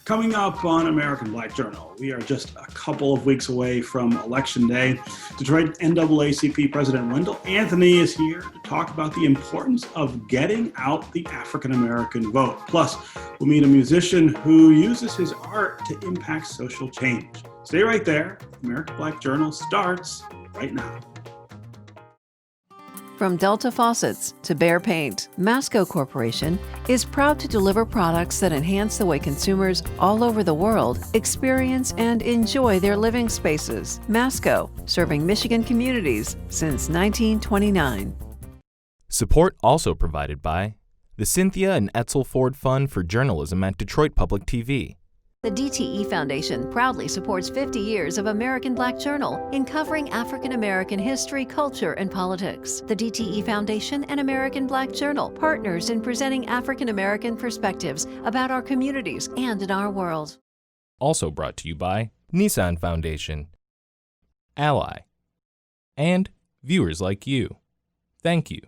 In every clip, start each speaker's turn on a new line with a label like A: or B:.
A: Coming up on American Black Journal, we are just a couple of weeks away from Election Day. Detroit NAACP President Wendell Anthony is here to talk about the importance of getting out the African American vote. Plus, we'll meet a musician who uses his art to impact social change. Stay right there. American Black Journal starts right now.
B: From Delta Faucets to Behr Paint, Masco Corporation is proud to deliver products that enhance the way consumers all over the world experience and enjoy their living spaces. Masco, serving Michigan communities since 1929.
C: Support also provided by the Cynthia and Etzel Ford Fund for Journalism at Detroit Public TV.
B: The DTE Foundation proudly supports 50 years of American Black Journal in covering African American history, culture, and politics. The DTE Foundation and American Black Journal, partners in presenting African American perspectives about our communities and in our world.
C: Also brought to you by Nissan Foundation, Ally, and viewers like you. Thank you.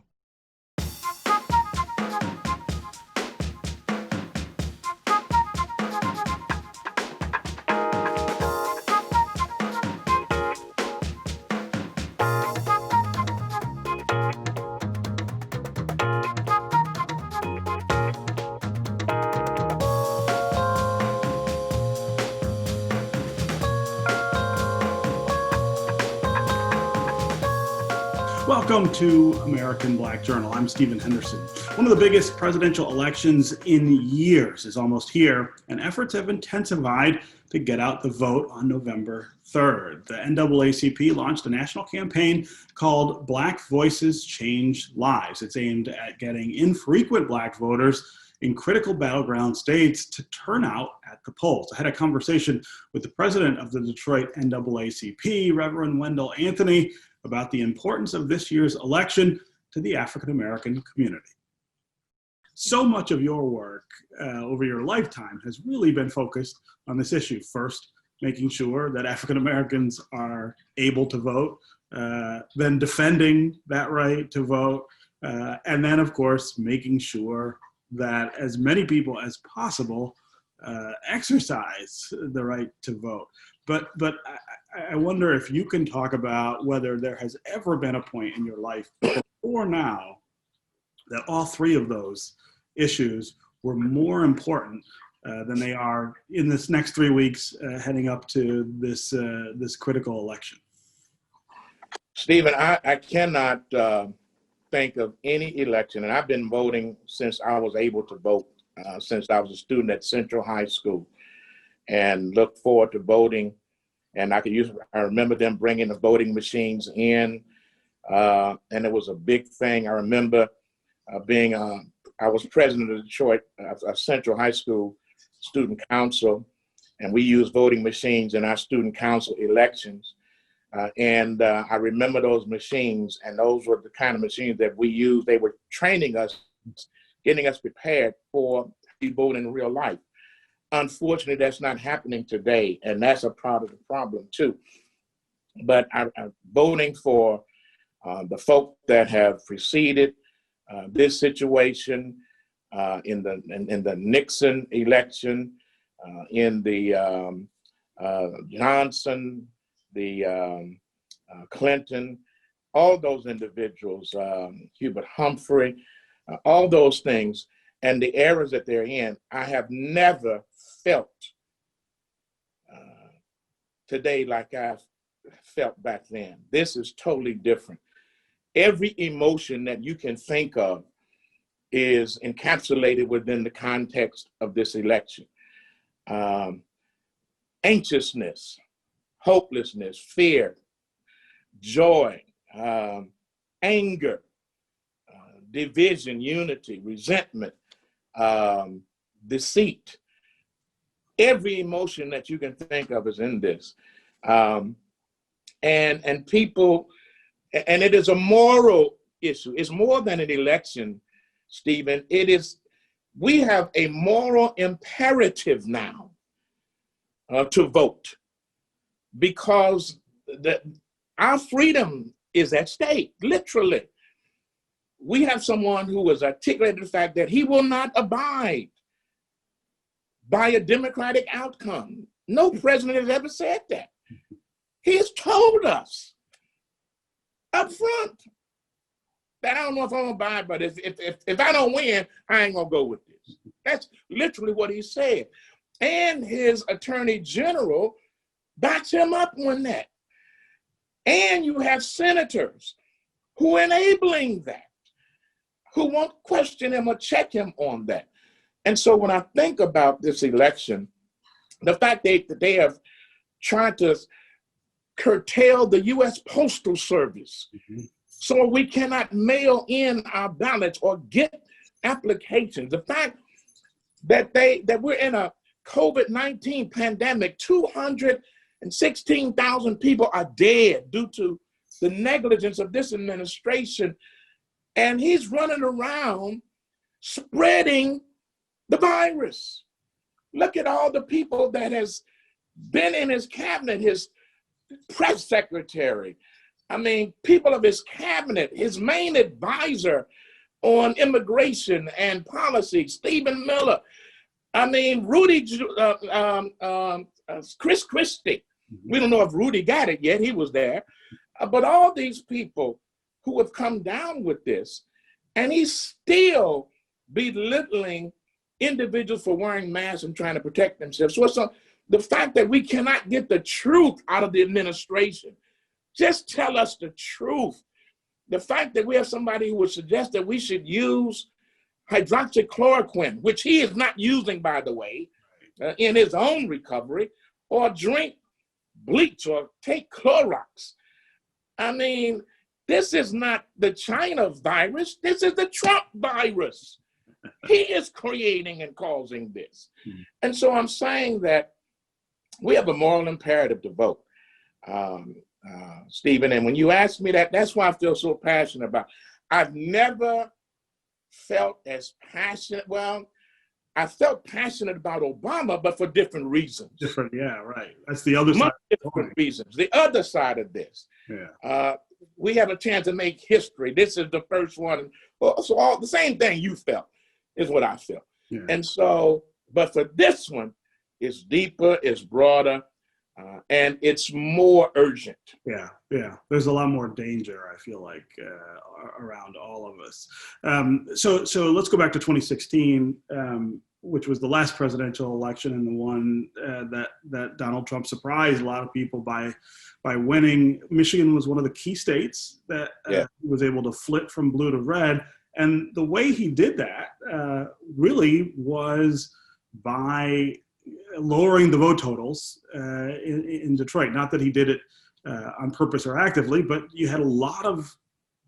A: Welcome to American Black Journal. I'm Stephen Henderson. One of the biggest presidential elections in years is almost here, and efforts have intensified to get out the vote on November 3rd. The NAACP launched a national campaign called Black Voices Change Lives. It's aimed at getting infrequent Black voters in critical battleground states to turn out at the polls. I had a conversation with the president of the Detroit NAACP, Reverend Wendell Anthony, about the importance of this year's election to the African American community. So much of your work over your lifetime has really been focused on this issue. First, making sure that African Americans are able to vote, then defending that right to vote, and then, of course, making sure that as many people as possible exercise the right to vote. But I wonder if you can talk about whether there has ever been a point in your life before now that all three of those issues were more important than they are in this next 3 weeks heading up to this critical election.
D: Stephen, I cannot think of any election, and I've been voting since I was able to vote, since I was a student at Central High School, and look forward to voting. And I remember them bringing the voting machines in, and it was a big thing. I remember I was president of Detroit Central High School Student Council, and we used voting machines in our student council elections. And I remember those machines, and those were the kind of machines that we used. They were training us, getting us prepared for voting in real life. Unfortunately, that's not happening today, and that's a part of the problem too. But I'm voting for the folk that have preceded this situation in the Nixon election, in the Johnson, the Clinton, all those individuals, Hubert Humphrey, all those things, and the eras that they're in. I have never felt today like I felt back then. This is totally different. Every emotion that you can think of is encapsulated within the context of this election. Anxiousness, hopelessness, fear, joy, anger, division, unity, resentment, deceit. Every emotion that you can think of is in this. And people, and it is a moral issue. It's more than an election, Stephen. We have a moral imperative now to vote, because our freedom is at stake, literally. We have someone who has articulated the fact that he will not abide by a Democratic outcome. No president has ever said that. He has told us up front that I don't know if I'm gonna buy it, but if I don't win, I ain't gonna go with this. That's literally what he said. And his attorney general backs him up on that. And you have senators who are enabling that, who won't question him or check him on that. And so when I think about this election, the fact that they have tried to curtail the U.S. Postal Service so we cannot mail in our ballots or get applications. The fact that we're in a COVID-19 pandemic, 216,000 people are dead due to the negligence of this administration, and he's running around spreading the virus. Look at all the people that has been in his cabinet, his press secretary. I mean, people of his cabinet, his main advisor on immigration and policy, Stephen Miller. I mean, Chris Christie. We don't know if Rudy got it yet. He was there. But all these people who have come down with this, and he's still belittling individuals for wearing masks and trying to protect themselves. So the fact that we cannot get the truth out of the administration, just tell us the truth. The fact that we have somebody who would suggest that we should use hydroxychloroquine, which he is not using, by the way, in his own recovery, or drink bleach or take Clorox. I mean, this is not the China virus. This is the Trump virus. He is creating and causing this. And so I'm saying that we have a moral imperative to vote, Stephen. And when you ask me that, that's why I feel so passionate about it. I've never felt as passionate. Well, I felt passionate about Obama, but for different reasons.
A: Different, yeah, right. That's the other side.
D: Much different reasons. The other side of this.
A: Yeah.
D: We have a chance to make history. This is the first one. So all the same thing you felt is what I felt.
A: Yeah.
D: And so, but for this one, it's deeper, it's broader, and it's more urgent.
A: Yeah, yeah. There's a lot more danger, I feel like, around all of us. So let's go back to 2016, which was the last presidential election and the one that Donald Trump surprised a lot of people by winning. Michigan was one of the key states that was able to flip from blue to red. And the way he did that really was by lowering the vote totals in Detroit. Not that he did it on purpose or actively, but you had a lot of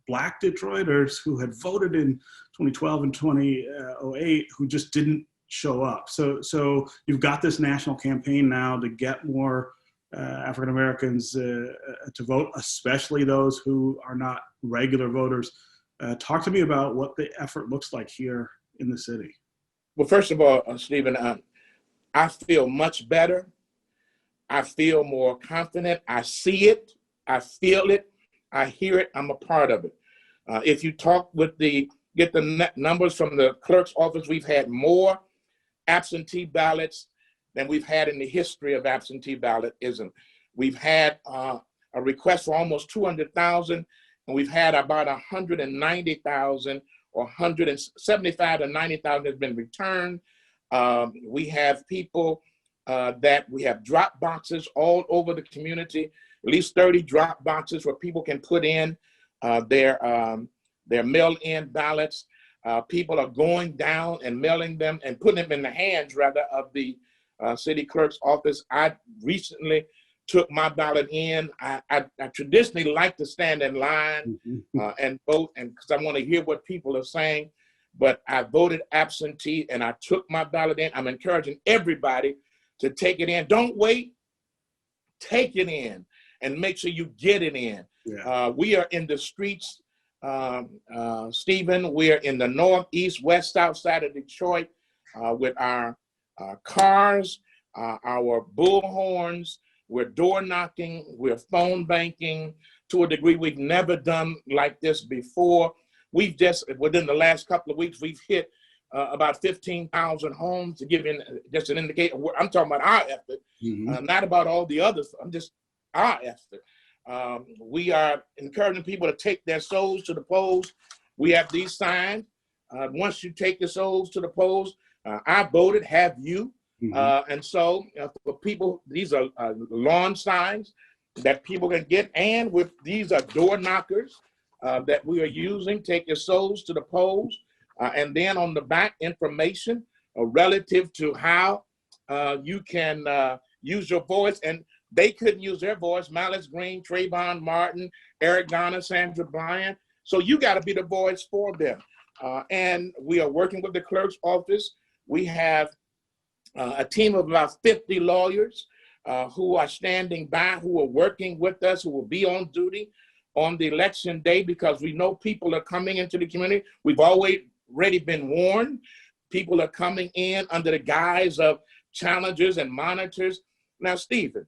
A: Black Detroiters who had voted in 2012 and 2008 who just didn't show up. So you've got this national campaign now to get more African Americans to vote, especially those who are not regular voters. Talk to me about what the effort looks like here in the city.
D: Well, first of all, Stephen, I feel much better. I feel more confident. I see it. I feel it. I hear it. I'm a part of it. If you talk with get the numbers from the clerk's office, we've had more absentee ballots than we've had in the history of absentee ballotism. We've had a request for almost 200,000, and we've had about 190,000 or 175 to 90,000 has been returned. We have people that we have drop boxes all over the community, at least 30 drop boxes where people can put in their mail-in ballots. People are going down and mailing them and putting them in the hands, rather, of the city clerk's office. I recently took my ballot in. I traditionally like to stand in line and vote, and because I want to hear what people are saying. But I voted absentee and I took my ballot in. I'm encouraging everybody to take it in. Don't wait. Take it in and make sure you get it in. Yeah. We are in the streets, Stephen. We are in the north, east, west, south side of Detroit with our cars, our bullhorns. We're door knocking. We're phone banking to a degree we've never done like this before. We've just, within the last couple of weeks, we've hit about 15,000 homes, to give you just an indicator. I'm talking about our effort, not about all the others. I'm just our effort. We are encouraging people to take their souls to the polls. We have these signs. Once you take your souls to the polls, I voted, have you? And so for people, these are lawn signs that people can get, and these are door knockers that we are using. Take your souls to the polls. And then on the back, information relative to how you can use your voice. And they couldn't use their voice. Malice Green, Trayvon Martin, Eric Garner, Sandra Bryant. So you got to be the voice for them. And we are working with the clerk's office. We have a team of about 50 lawyers who are standing by, who are working with us, who will be on duty on the election day, because we know people are coming into the community. We've already been warned. People are coming in under the guise of challengers and monitors. Now, Stephen,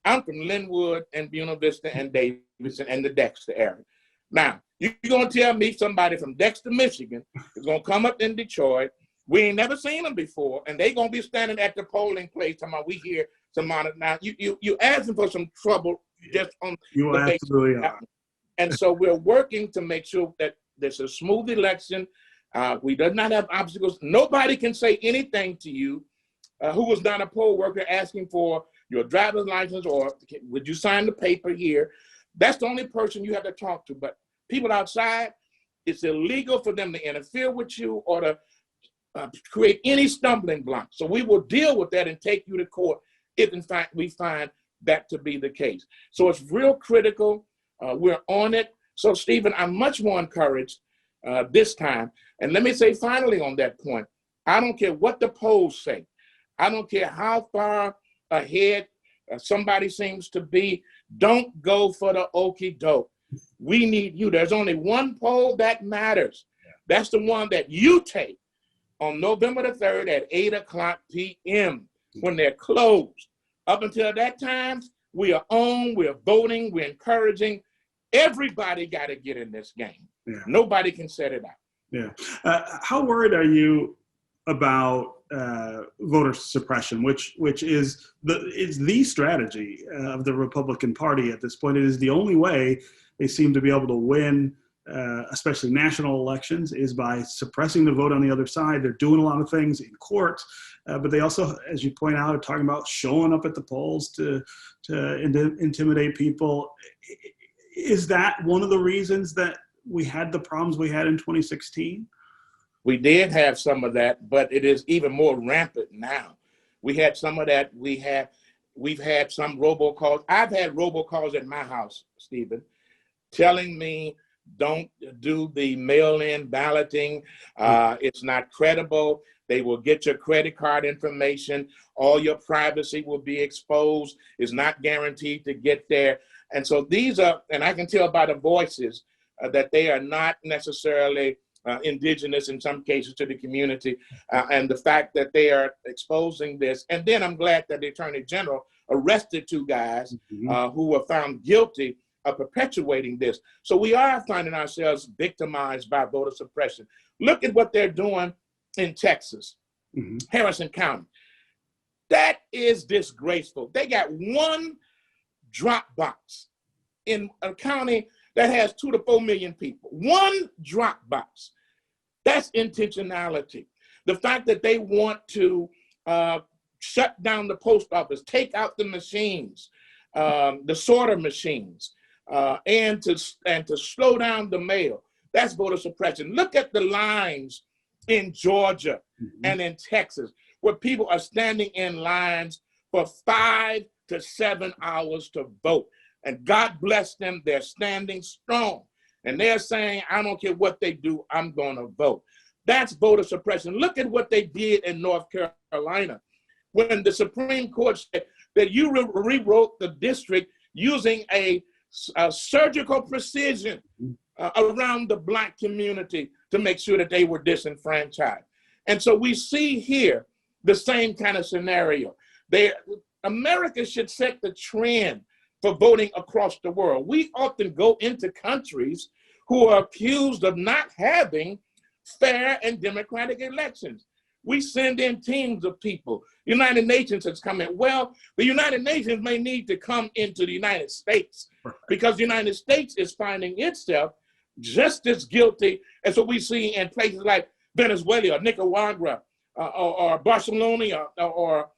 D: I'm from Linwood and Buena Vista and Davidson and the Dexter area. Now, you're going to tell me somebody from Dexter, Michigan is going to come up in Detroit. We ain't never seen them before, and they going to be standing at the polling place talking about we hear some monitor. Now, you asking for some trouble just on
A: you
D: the
A: absolutely
D: basis.
A: are.
D: And so we're working to make sure that there's a smooth election. We do not have obstacles. Nobody can say anything to you who was not a poll worker asking for your driver's license or would you sign the paper here. That's the only person you have to talk to. But people outside, it's illegal for them to interfere with you or to create any stumbling block. So we will deal with that and take you to court if, in fact, we find that to be the case. So it's real critical. We're on it. So, Stephen, I'm much more encouraged this time. And let me say finally on that point, I don't care what the polls say. I don't care how far ahead somebody seems to be. Don't go for the okie doke. We need you. There's only one poll that matters. That's the one that you take on November the 3rd at 8:00 p.m. when they're closed. Up until that time, we are on, we're voting, we're encouraging. Everybody got to get in this game. Yeah. Nobody can set it out.
A: Yeah. How worried are you about voter suppression, which is the strategy of the Republican Party at this point? It is the only way they seem to be able to win, especially national elections, is by suppressing the vote on the other side. They're doing a lot of things in court, but they also, as you point out, are talking about showing up at the polls to intimidate people. Is that one of the reasons that we had the problems we had in 2016?
D: We did have some of that, but it is even more rampant now. We had some of that. We've had some robocalls. I've had robocalls at my house, Stephen, telling me don't do the mail-in balloting. It's not credible. They will get your credit card information. All your privacy will be exposed. It's not guaranteed to get there. And so these are, and I can tell by the voices that they are not necessarily indigenous in some cases to the community, and the fact that they are exposing this. And then I'm glad that the Attorney General arrested 2 guys who were found guilty of perpetuating this. So we are finding ourselves victimized by voter suppression. Look at what they're doing in Texas, Harrison County. That is disgraceful. They got one drop box in a county that has 2 to 4 million people. One drop box. That's intentionality. The fact that they want to shut down the post office, take out the machines, the sorter machines, and to slow down the mail. That's voter suppression. Look at the lines in Georgia and in Texas, where people are standing in lines for 5 to 7 hours to vote. And God bless them, they're standing strong. And they're saying, I don't care what they do, I'm going to vote. That's voter suppression. Look at what they did in North Carolina when the Supreme Court said that you rewrote the district using a surgical precision around the Black community to make sure that they were disenfranchised. And so we see here the same kind of scenario. America should set the trend for voting across the world. We often go into countries who are accused of not having fair and democratic elections. We send in teams of people. The United Nations has come in. Well, the United Nations may need to come into the United States because the United States is finding itself just as guilty as what we see in places like Venezuela or Nicaragua or Barcelona or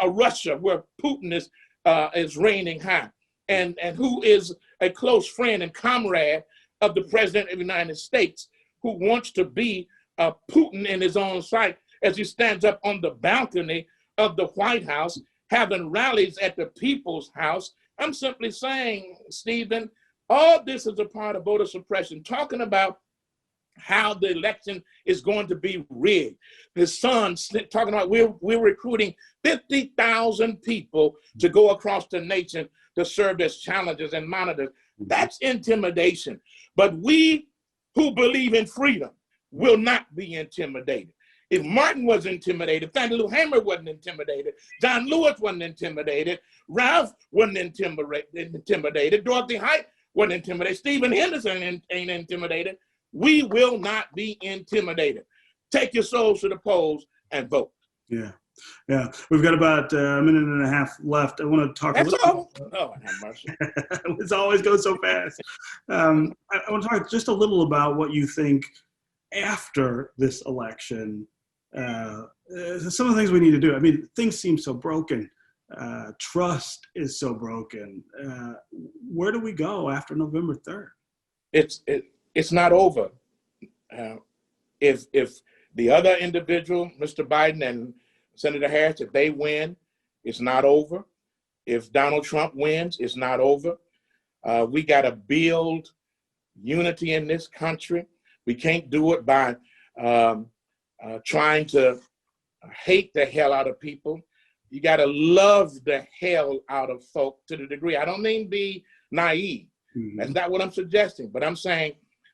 D: Russia, where Putin is reigning high, and who is a close friend and comrade of the President of the United States, who wants to be Putin in his own sight as he stands up on the balcony of the White House, having rallies at the People's House. I'm simply saying, Stephen, all this is a part of voter suppression, talking about how the election is going to be rigged. His son talking about we're recruiting 50,000 people to go across the nation to serve as challengers and monitors. That's intimidation. But we who believe in freedom will not be intimidated. If Martin was intimidated, Fannie Lou Hamer wasn't intimidated, John Lewis wasn't intimidated, Ralph wasn't intimidated, Dorothy Height wasn't intimidated, Stephen Henderson ain't intimidated. We will not be intimidated. Take your souls to the polls and vote.
A: Yeah. We've got about a minute and a half left. I want to talk a little.
D: Oh, have mercy.
A: It's always goes so fast. I want to talk just a little about what you think after this election. Some of the things we need to do. I mean, things seem so broken. Trust is so broken. Where do we go after November 3rd?
D: It's not over. If the other individual, Mr. Biden and Senator Harris, if they win, it's not over. If Donald Trump wins, it's not over. We got to build unity in this country. We can't do it by trying to hate the hell out of people. You got to love the hell out of folk to the degree. I don't mean be naive. Mm-hmm. That's not what I'm suggesting, but I'm saying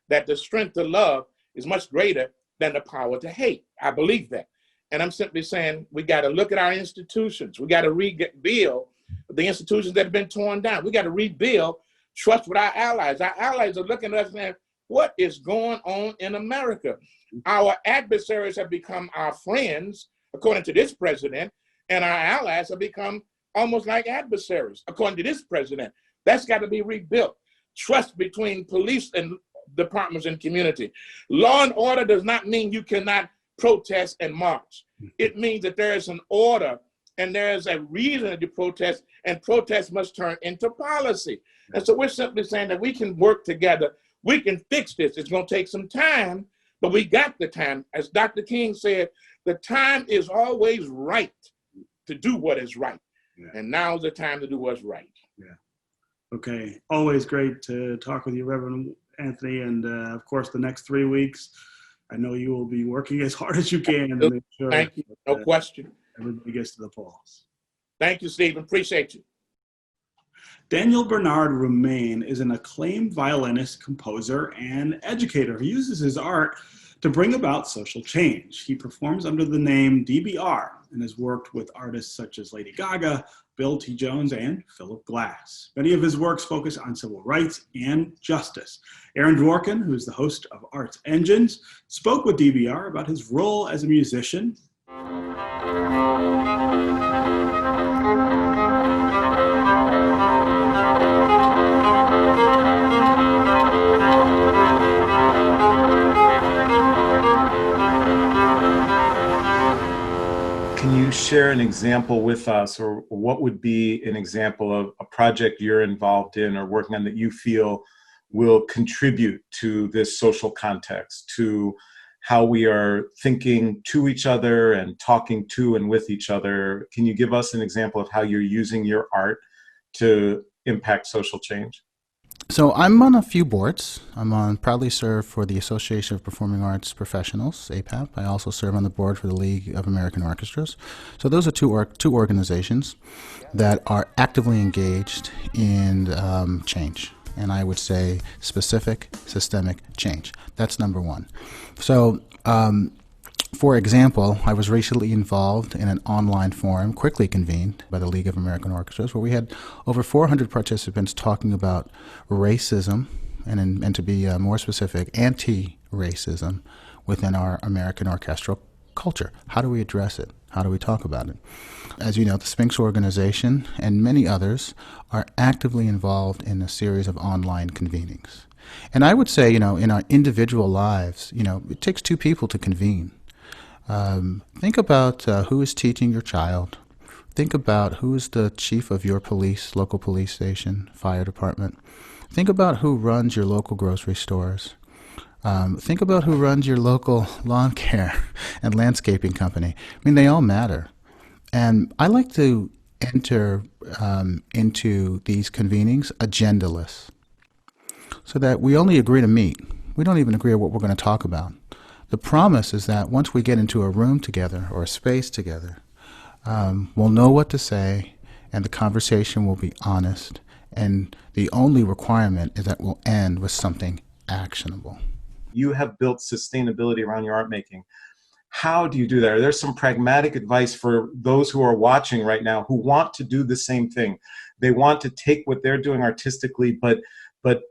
D: that the strength of love is much greater than the power to hate. I believe that. And I'm simply saying we got to look at our institutions. We got to rebuild the institutions that have been torn down. We got to rebuild trust with our allies. Our allies are looking at us saying, what is going on in America? Our adversaries have become our friends, according to this president, and our allies have become almost like adversaries, according to this president. That's got to be rebuilt. Trust between police and departments and community. Law and order does not mean you cannot protest and march. It means that there is an order and there is a reason to protest, and protest must turn into policy. And so we're simply saying that we can work together. We can fix this. It's going to take some time, but we got the time. As Dr. King said, the time is always right to do what is right. Yeah. And now's the time to do what's right.
A: Yeah. Okay. Always great to talk with you, Reverend Anthony. And of course, the next 3 weeks, I know you will be working as hard as you can to make sure.
D: Thank you. No question.
A: Everybody gets to the polls.
D: Thank you, Stephen. Appreciate you.
A: Daniel Bernard Romain is an acclaimed violinist, composer, and educator who uses his art to bring about social change. He performs under the name DBR and has worked with artists such as Lady Gaga, Bill T. Jones, and Philip Glass. Many of his works focus on civil rights and justice. Aaron Dworkin, who is the host of Arts Engines, spoke with DBR about his role as a musician.
E: Can you share an example with us, or what would be an example of a project you're involved in or working on that you feel will contribute to this social context, to how we are thinking to each other and talking to and with each other? Can you give us an example of how you're using your art to impact social change?
F: So I'm on a few boards. Proudly serve for the Association of Performing Arts Professionals, APAP. I also serve on the board for the League of American Orchestras. So those are two organizations that are actively engaged in change. And I would say specific, systemic change. That's number one. So, for example, I was recently involved in an online forum, quickly convened by the League of American Orchestras, where we had over 400 participants talking about racism, and to be more specific, anti-racism within our American orchestral culture. How do we address it? How do we talk about it? As you know, the Sphinx organization and many others are actively involved in a series of online convenings. And I would say, in our individual lives, it takes two people to convene. Think about who is teaching your child. Think about who is the chief of your local police station, fire department. Think about who runs your local grocery stores. Think about who runs your local lawn care and landscaping company. I mean, they all matter. And I like to enter into these convenings agendaless, so that we only agree to meet. We don't even agree on what we're going to talk about. The promise is that once we get into a room together or a space together, we'll know what to say, and the conversation will be honest, and the only requirement is that we'll end with something actionable.
E: You have built sustainability around your art making. How do you do that? Are there some pragmatic advice for those who are watching right now who want to do the same thing? They want to take what they're doing artistically, but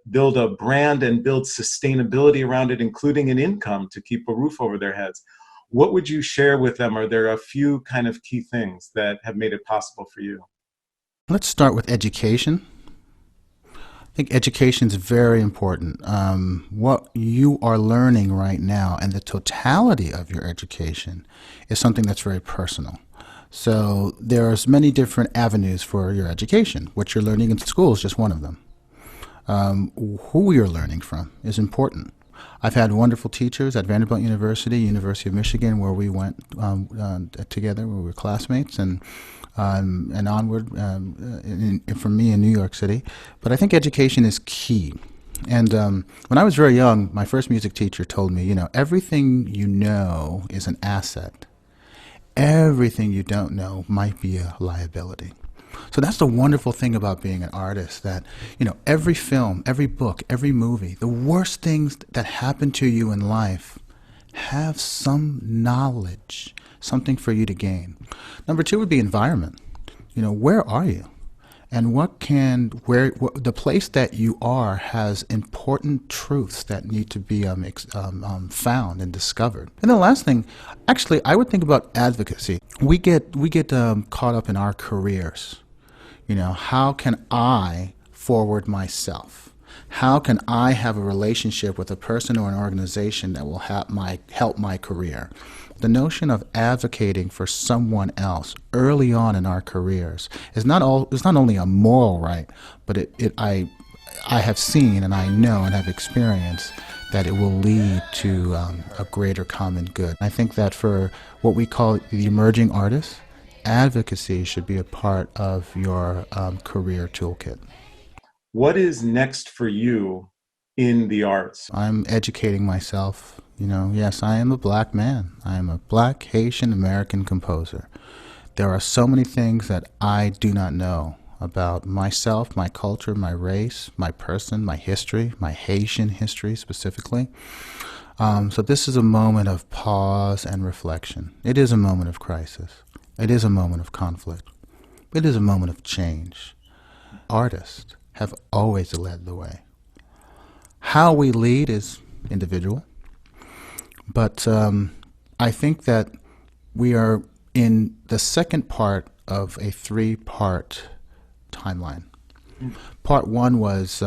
E: build a brand and build sustainability around it, including an income to keep a roof over their heads. What would you share with them? Are there a few kind of key things that have made it possible for you?
F: Let's start with education. I think education is very important. What you are learning right now and the totality of your education is something that's very personal. So there's many different avenues for your education. What you're learning in school is just one of them. Who you're learning from is important. I've had wonderful teachers at Vanderbilt University, University of Michigan, where we went together, where we were classmates, and onward for me in New York City. But I think education is key. And when I was very young, my first music teacher told me, everything you know is an asset. Everything you don't know might be a liability. So that's the wonderful thing about being an artist, that, every film, every book, every movie, the worst things that happen to you in life have some knowledge, something for you to gain. Number two would be environment. Where are you? And the place that you are has important truths that need to be found and discovered. And the last thing, actually, I would think about advocacy. We get caught up in our careers. How can I forward myself? How can I have a relationship with a person or an organization that will help my career? The notion of advocating for someone else early on in our careers is not only a moral right, but I have seen and I know and have experienced that it will lead to a greater common good. I think that for what we call the emerging artists, advocacy should be a part of your career toolkit.
E: What is next for you in the arts?
F: I'm educating myself. Yes, I am a black man. I am a black Haitian American composer. There are so many things that I do not know about myself, my culture, my race, my person, my history, my Haitian history specifically. So this is a moment of pause and reflection. It is a moment of crisis. It is a moment of conflict. It is a moment of change. Artists have always led the way. How we lead is individual, but I think that we are in the second part of a three-part timeline. Part one was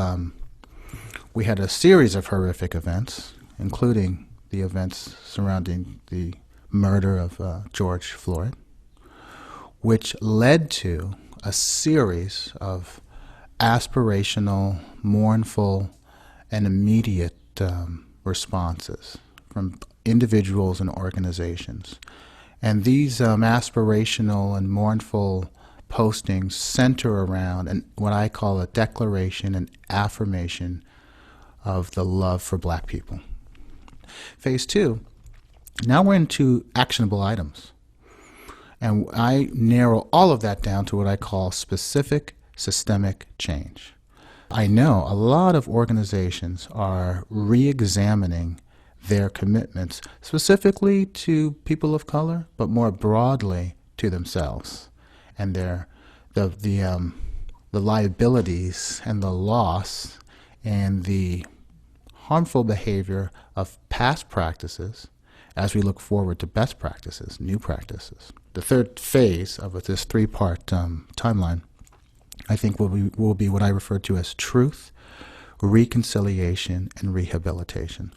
F: we had a series of horrific events, including the events surrounding the murder of George Floyd, which led to a series of aspirational, mournful, and immediate responses from individuals and organizations. And these aspirational and mournful postings center around what I call a declaration and affirmation of the love for black people. Phase two, now we're into actionable items. And I narrow all of that down to what I call specific systemic change. I know a lot of organizations are re-examining their commitments, specifically to people of color, but more broadly to themselves, and the liabilities and the loss and the harmful behavior of past practices as we look forward to best practices, new practices. The third phase of this three-part timeline, I think, will be what I refer to as truth, reconciliation, and rehabilitation.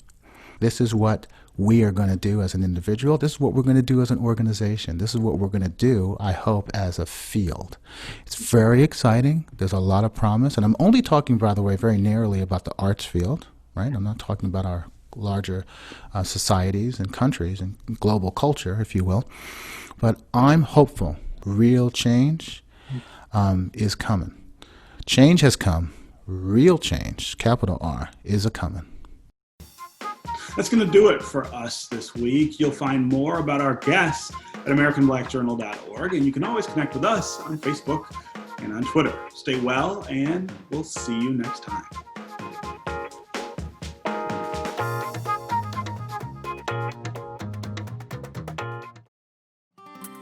F: This is what we are going to do as an individual. This is what we're going to do as an organization. This is what we're going to do, I hope, as a field. It's very exciting. There's a lot of promise. And I'm only talking, by the way, very narrowly about the arts field, right? I'm not talking about our larger societies and countries and global culture, if you will. But I'm hopeful real change is coming. Change has come. Real change, capital R, is a-coming.
A: That's going to do it for us this week. You'll find more about our guests at AmericanBlackJournal.org, and you can always connect with us on Facebook and on Twitter. Stay well, and we'll see you next time.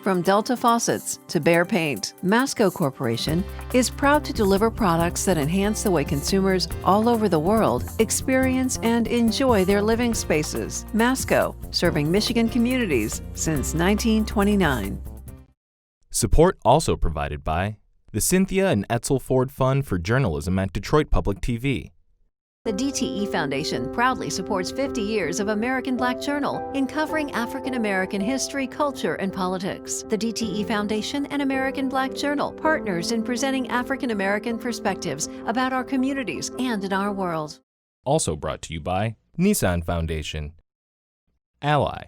B: From Delta Faucets to Behr Paint, Masco Corporation is proud to deliver products that enhance the way consumers all over the world experience and enjoy their living spaces. Masco, serving Michigan communities since 1929.
C: Support also provided by the Cynthia and Etzel Ford Fund for Journalism at Detroit Public TV.
B: The DTE Foundation proudly supports 50 years of American Black Journal in covering African American history, culture, and politics. The DTE Foundation and American Black Journal, partners in presenting African American perspectives about our communities and in our world.
C: Also brought to you by Nissan Foundation, Ally,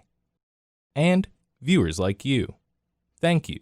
C: and viewers like you. Thank you.